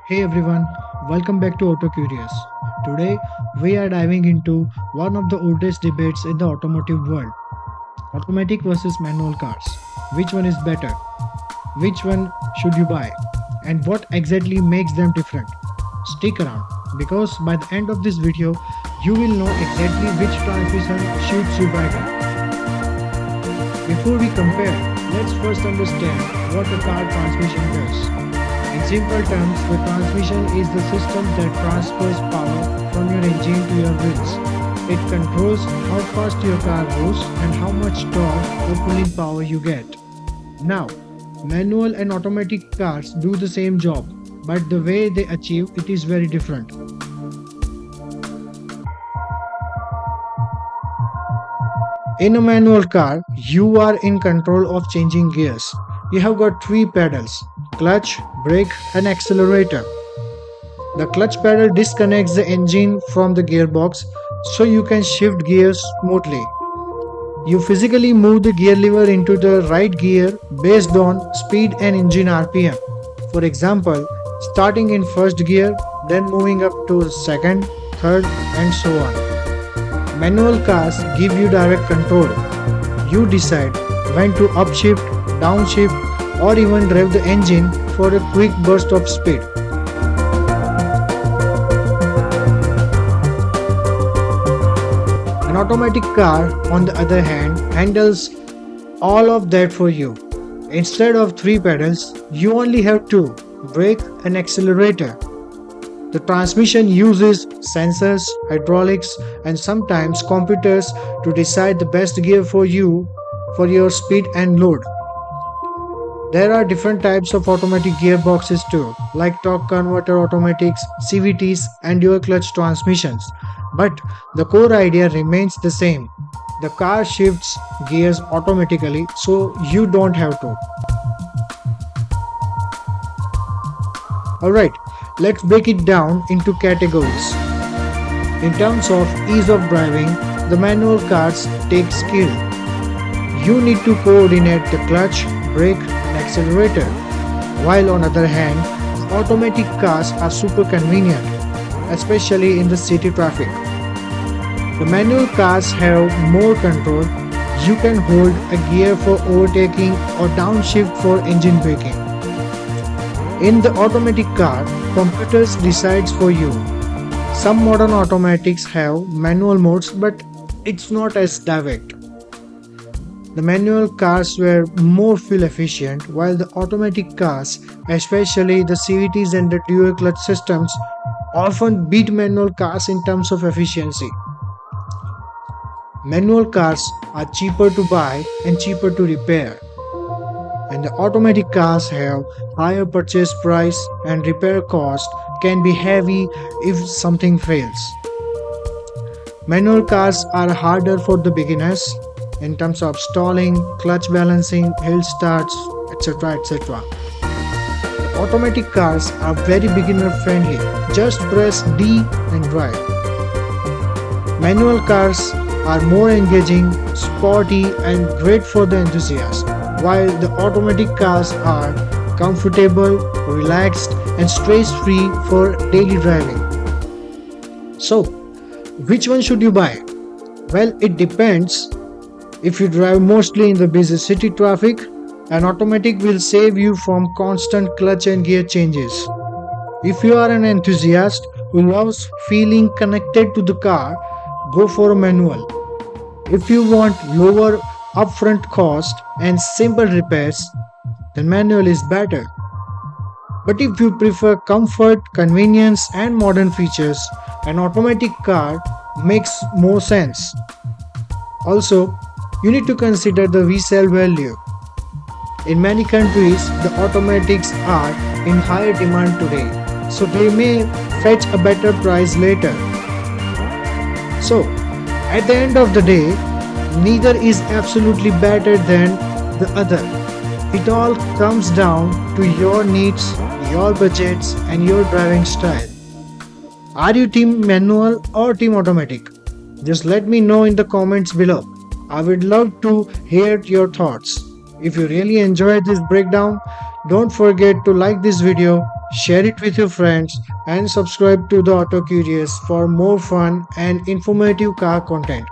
Hey everyone, welcome back to Auto Curious. Today we are diving into one of the oldest debates in the automotive world, automatic versus manual cars. Which one is better? Which one should you buy? And what exactly makes them different? Stick around because by the end of this video, you will know exactly which transmission suits you better. Before we compare, let's first understand what a car transmission does. In simple terms, the transmission is the system that transfers power from your engine to your wheels. It controls how fast your car goes and how much torque or pulling power you get. Now, manual and automatic cars do the same job, but the way they achieve it is very different. In a manual car, you are in control of changing gears. You have got three pedals: clutch, brake, and accelerator. The clutch pedal disconnects the engine from the gearbox so you can shift gears smoothly. You physically move the gear lever into the right gear based on speed and engine RPM. For example, starting in first gear, then moving up to second, third, and so on. Manual cars give you direct control. You decide when to upshift, downshift, or even rev the engine for a quick burst of speed. An automatic car, on the other hand, handles all of that for you. Instead of three pedals, you only have two: brake and accelerator. The transmission uses sensors, hydraulics, and sometimes computers to decide the best gear for you for your speed and load. There are different types of automatic gearboxes too, like torque converter automatics, CVTs, and dual clutch transmissions. But the core idea remains the same. The car shifts gears automatically, so you don't have to. Alright, let's break it down into categories. In terms of ease of driving, the manual cars take skill. You need to coordinate the clutch, brake, and accelerator, while on the other hand, automatic cars are super convenient, especially in the city traffic. The manual cars have more control. You can hold a gear for overtaking or downshift for engine braking. In the automatic car, computers decides for you. Some modern automatics have manual modes, but it's not as direct. The manual cars were more fuel efficient, while the automatic cars, especially the CVTs and the dual clutch systems, often beat manual cars in terms of efficiency. Manual cars are cheaper to buy and cheaper to repair, and the automatic cars have higher purchase price and repair cost can be heavy if something fails. Manual cars are harder for the beginners in terms of stalling, clutch balancing, hill starts, etc. etc. Automatic cars are very beginner friendly. Just press D and drive. Manual cars are more engaging, sporty, and great for the enthusiast, while the automatic cars are comfortable, relaxed, and stress-free for daily driving. So, which one should you buy? Well, it depends. If you drive mostly in the busy city traffic, an automatic will save you from constant clutch and gear changes. If you are an enthusiast who loves feeling connected to the car, go for a manual. If you want lower upfront cost and simple repairs, then manual is better. But if you prefer comfort, convenience, and modern features, an automatic car makes more sense. Also, you need to consider the resale value. In many countries, the automatics are in higher demand today, so they may fetch a better price later. So, at the end of the day, neither is absolutely better than the other. It all comes down to your needs, your budgets, and your driving style. Are you team manual or team automatic? Just let me know in the comments below. I would love to hear your thoughts. If you really enjoyed this breakdown, don't forget to like this video, Share it with your friends and subscribe to the Auto Curious for more fun and informative car content.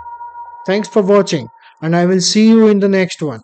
Thanks for watching, and I will see you in the next one.